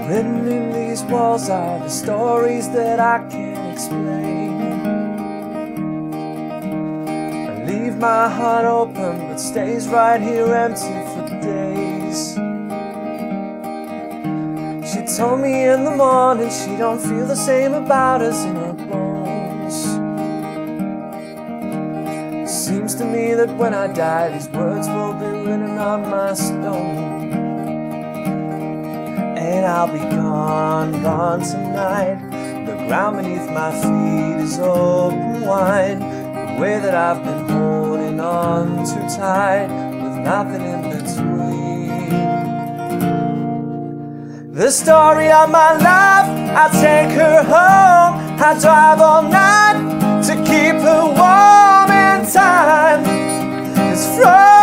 Written in these walls are the stories that I can't explain. I leave my heart open but stays right here empty for days. She told me in the morning she don't feel the same about us in her bones. Seems to me that when I die these words will be written on my stone. And I'll be gone, gone tonight. The ground beneath my feet is open wide. The way that I've been holding on too tight, with nothing in between. The story of my life, I take her home. I drive all night to keep her warm in time. It's frozen.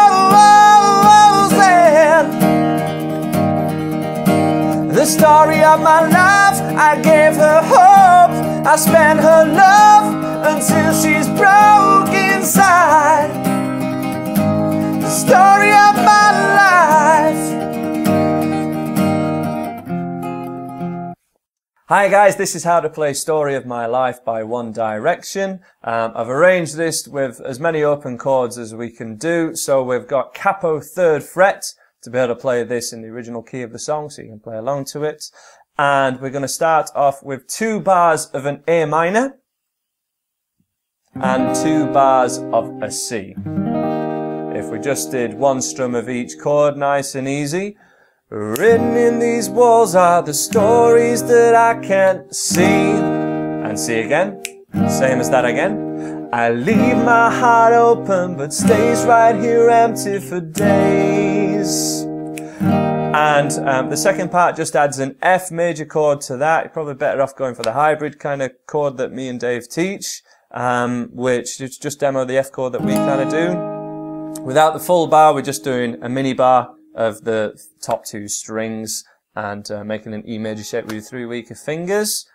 The story of my life, I gave her hope. I spent her love until she's broke inside. The story of my life. Hi guys, this is how to play Story of My Life by One Direction. I've arranged this with as many open chords as we can do. So we've got capo 3rd fret, to be able to play this in the original key of the song, so you can play along to it. And we're going to start off with 2 bars of an A minor and 2 bars of a C. If we just did 1 strum of each chord, nice and easy. Written in these walls are the stories that I can't see. And C again, same as that again. I leave my heart open but stays right here empty for days. And the second part just adds an F major chord to that. You're probably better off going for the hybrid kind of chord that me and Dave teach, which is just demo the F chord that we kind of do. Without the full bar, we're just doing a mini bar of the top 2 strings and making an E major shape with your 3 weaker fingers.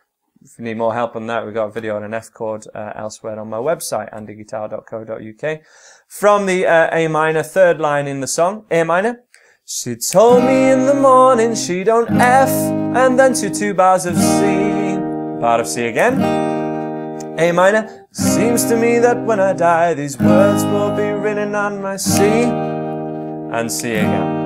If you need more help on that, we've got a video on an F chord elsewhere on my website, andyguitar.co.uk. From the A minor, 3rd line in the song, A minor. She told me in the morning she don't F, and then 2 bars of C. Part of C again. A minor. Seems to me that when I die these words will be written on my C. And C again.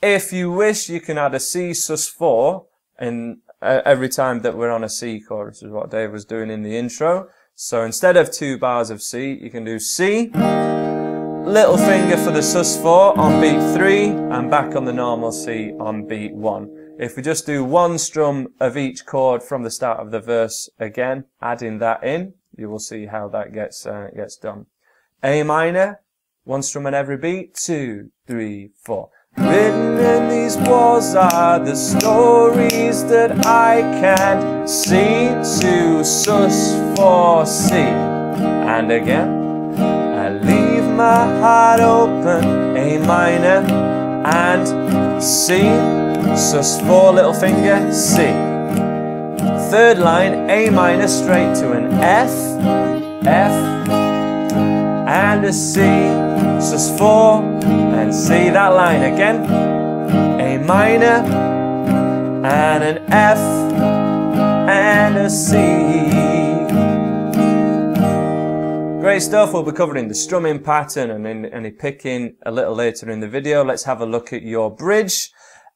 If you wish, you can add a C sus4 in every time that we're on a C chord. This is what Dave was doing in the intro. So instead of 2 bars of C, you can do C, little finger for the sus4 on beat 3, and back on the normal C on beat 1. If we just do 1 strum of each chord from the start of the verse again, adding that in, you will see how that gets done. A minor, 1 strum on every beat, 2, 3, 4. Written in these walls are the stories that I can't see. 2 sus 4 C. And again, I leave my heart open. A minor and C. Sus 4 little finger C. 3rd line, A minor straight to an F, F, and a C. Sus 4 and C, that line again. A minor and an F and a C. Great stuff. We'll be covering the strumming pattern and any picking a little later in the video. Let's have a look at your bridge.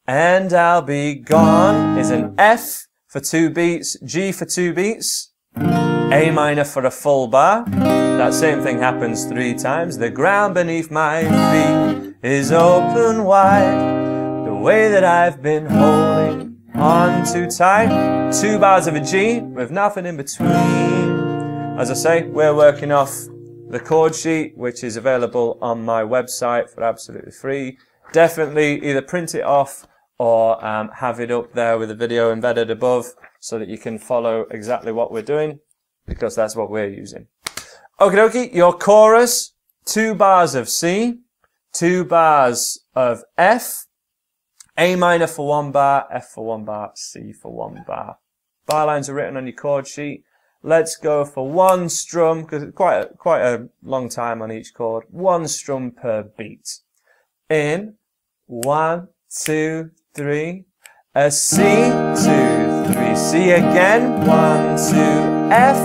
And I'll be gone is an F for 2 beats, G for 2 beats, A minor for a full bar. That same thing happens 3 times. The ground beneath my feet is open wide. The way that I've been holding on too tight. 2 bars of a G with nothing in between. As I say, we're working off the chord sheet, which is available on my website for absolutely free. Definitely either print it off or have it up there with the video embedded above so that you can follow exactly what we're doing, because that's what we're using. Okie dokie, your chorus, 2 bars of C, 2 bars of F, A minor for 1 bar, F for 1 bar, C for 1 bar. Bar lines are written on your chord sheet. Let's go for 1 strum, because it's quite a long time on each chord. 1 strum per beat. In 1, 2, 3. a C, 2, 3, C again, 1, 2, F,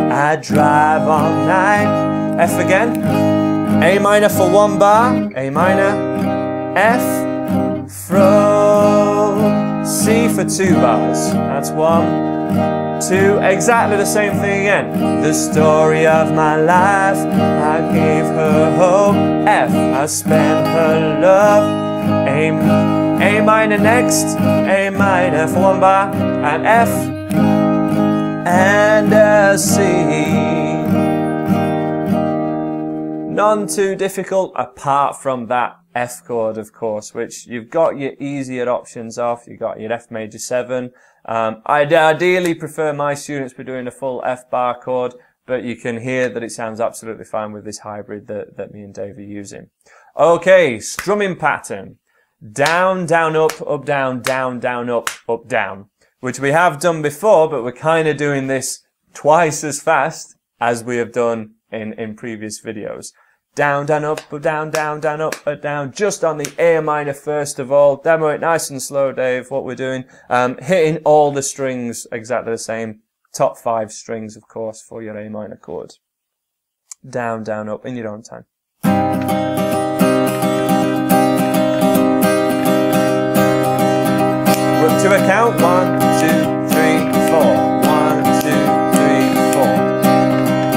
I drive all night, F again, A minor for 1 bar, A minor, F, from C for 2 bars, that's 1, 2, exactly the same thing again. The story of my life, I gave her hope, F, I spent her love, A minor next, A minor for 1 bar, and F, and a C. None too difficult apart from that F chord, of course, which you've got your easier options of. You've got your F major 7. I'd ideally prefer my students be doing a full F bar chord, but you can hear that it sounds absolutely fine with this hybrid that me and Dave are using. Okay, strumming pattern. Down, down, up, down, down, up, down. Which we have done before, but we're kind of doing this twice as fast as we have done in previous videos. Down, down, up, down, down, down, up, down. Just on the A minor first of all. Demo it nice and slow, Dave, what we're doing. Hitting all the strings exactly the same. Top 5 strings, of course, for your A minor chords. Down, down, up, in your own time. Work to a count. 1, 2, 3, 4. 1, 2, 3, 4.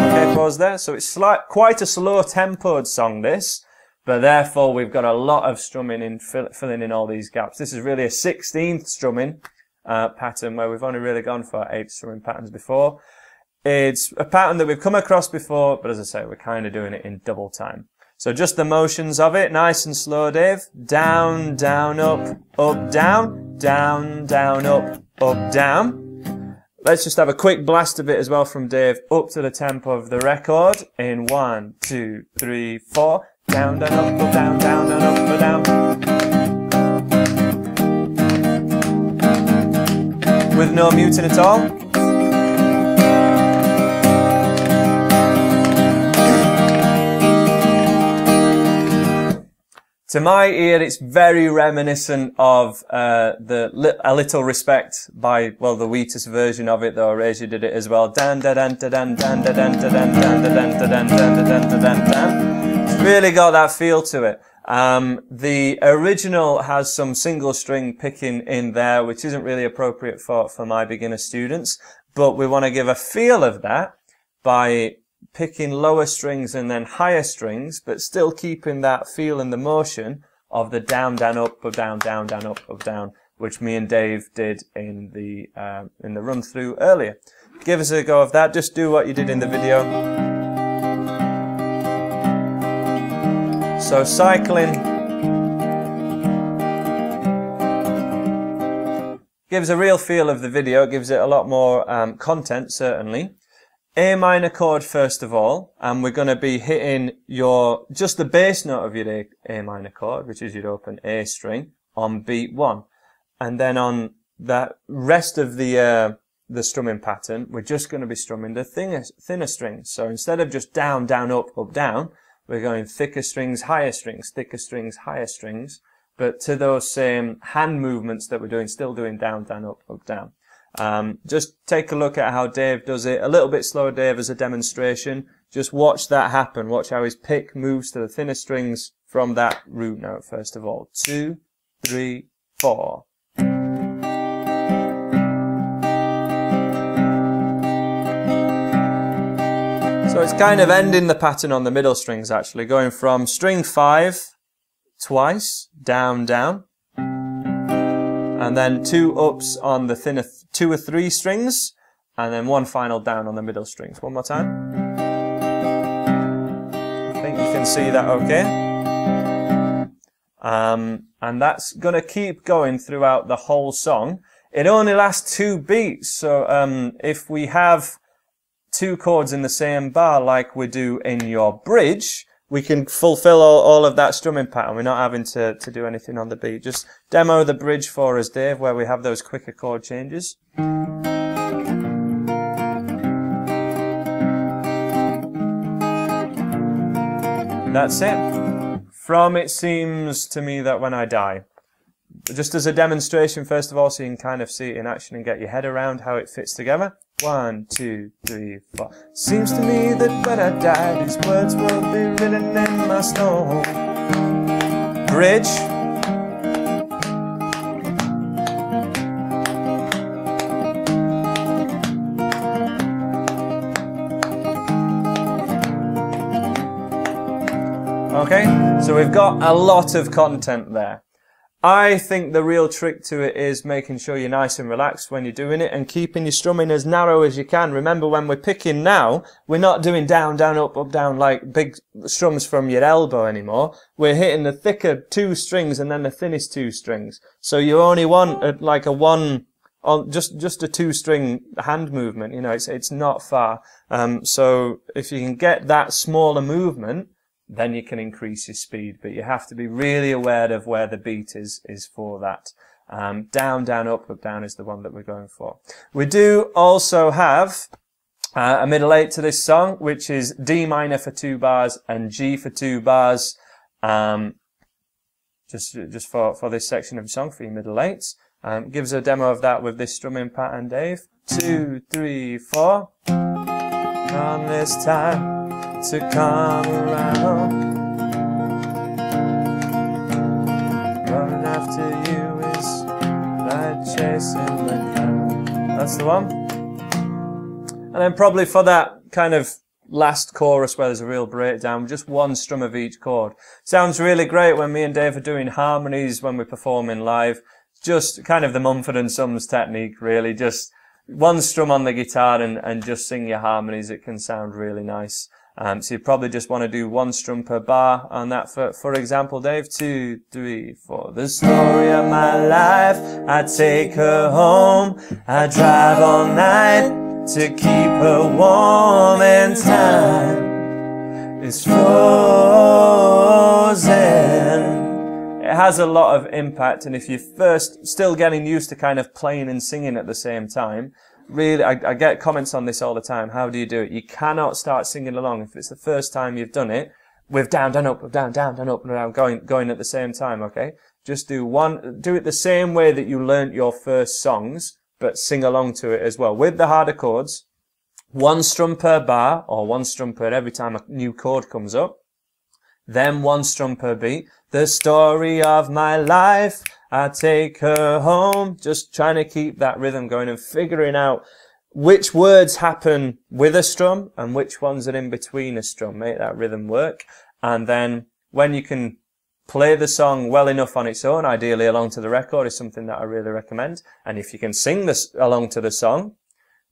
Okay, pause there. So it's quite a slow tempoed song, this, but therefore we've got a lot of strumming in, filling in all these gaps. This is really a 16th strumming pattern, where we've only really gone for 8 strumming patterns before. It's a pattern that we've come across before, but as I say, we're kind of doing it in double time. So just the motions of it, nice and slow, Dave. Down, down, up, down, down, down, up, down. Let's just have a quick blast of it as well from Dave, up to the tempo of the record in 1, 2, 3, 4. Down, down, up, down, down, down, up, down. With no muting at all. To my ear, it's very reminiscent of A Little Respect by, well, the Wheatus version of it, though Erasure did it as well. Dan da dan da dan dan da dan da dan dan da dan da dan dan da dan da dan dan. It's really got that feel to it. The original has some single string picking in there, which isn't really appropriate for my beginner students, but we want to give a feel of that by picking lower strings and then higher strings, but still keeping that feel and the motion of the down, down, up, down, down, down, up, down, which me and Dave did in the run through earlier. Give us a go of that. Just do what you did in the video. So cycling gives a real feel of the video, gives it a lot more content, certainly. A minor chord first of all, and we're going to be hitting just the bass note of your A minor chord, which is your open A string, on beat 1. And then on that rest of the strumming pattern, we're just going to be strumming the thinner strings. So instead of just down, down, up, down, we're going thicker strings, higher strings, thicker strings, higher strings, but to those same hand movements that we're doing, still doing down, down, up, down. Just take a look at how Dave does it. A little bit slower, Dave, as a demonstration. Just watch that happen. Watch how his pick moves to the thinner strings from that root note, first of all. 2, 3, 4. So it's kind of ending the pattern on the middle strings, actually, going from string 5 twice, down, down, and then 2 ups on the thinner 2 or 3 strings, and then 1 final down on the middle strings. One more time. I think you can see that okay. And that's going to keep going throughout the whole song. It only lasts 2 beats, so if we have 2 chords in the same bar like we do in your bridge, we can fulfill all of that strumming pattern. We're not having to do anything on the beat. Just demo the bridge for us, Dave, where we have those quicker chord changes. That's it. From It Seems to Me That When I Die. just as a demonstration, first of all, so you can kind of see it in action and get your head around how it fits together. 1, 2, 3, 4. Seems to me that when I die, these words will be written in my stone. Bridge. Okay, so we've got a lot of content there. I think the real trick to it is making sure you're nice and relaxed when you're doing it and keeping your strumming as narrow as you can. Remember, when we're picking now, we're not doing down, down, up, down like big strums from your elbow anymore. We're hitting the thicker 2 strings and then the thinnest 2 strings. So you only want like a 1 on just a 2-string hand movement. You know, it's not far. So if you can get that smaller movement, then you can increase your speed, but you have to be really aware of where the beat is for that. Down, down, up, down is the one that we're going for. We do also have a middle 8 to this song, which is D minor for 2 bars and G for 2 bars. Just for this section of the song, for your middle 8s. Give us a demo of that with this strumming pattern, Dave. 2, 3, 4. On this time to come around, running after you is like chasing the cloud. That's the one. And then probably for that kind of last chorus where there's a real breakdown, just 1 strum of each chord. Sounds really great when me and Dave are doing harmonies when we're performing live. Just kind of the Mumford & Sons technique, really. Just 1 strum on the guitar and just sing your harmonies. It can sound really nice. So you probably just want to do 1 strum per bar on that. For example, Dave, 2, 3, 4. The story of my life, I take her home, I drive all night to keep her warm, and time is frozen. It has a lot of impact, and if you're still getting used to kind of playing and singing at the same time, really, I get comments on this all the time. How do you do it? You cannot start singing along if it's the first time you've done it with down, down, up, down, down, down, up, and down, going at the same time, okay? Just do it the same way that you learnt your first songs, but sing along to it as well. With the harder chords, 1 strum per bar, or 1 strum per every time a new chord comes up. Then 1 strum per beat. The story of my life, I take her home. Just trying to keep that rhythm going and figuring out which words happen with a strum and which ones are in between a strum. Make that rhythm work. And then when you can play the song well enough on its own, ideally along to the record, is something that I really recommend. And if you can sing this along to the song,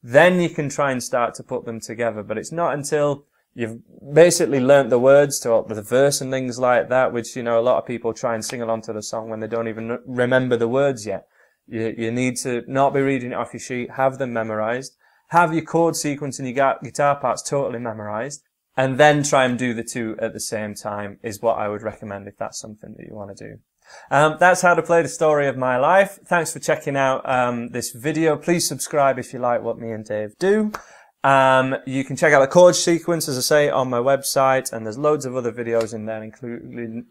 then you can try and start to put them together. But it's not until you've basically learnt the words to the verse and things like that, which, you know, a lot of people try and sing along to the song when they don't even remember the words yet. You need to not be reading it off your sheet, have them memorized, have your chord sequence and your guitar parts totally memorized, and then try and do the 2 at the same time is what I would recommend if that's something that you want to do. That's how to play the story of my life. Thanks for checking out this video. Please subscribe if you like what me and Dave do. You can check out the chord sequence, as I say, on my website, and there's loads of other videos in there,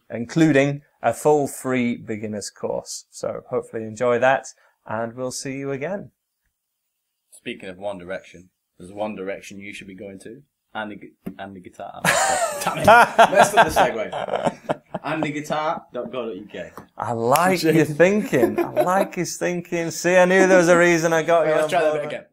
including a full free beginner's course. So hopefully you enjoy that, and we'll see you again. Speaking of One Direction, there's one direction you should be going to, and the guitar. Damn it, messed up the segue. andyguitar.co.uk. I like your thinking. I like his thinking. See, I knew there was a reason I got you. Let's try that bit again.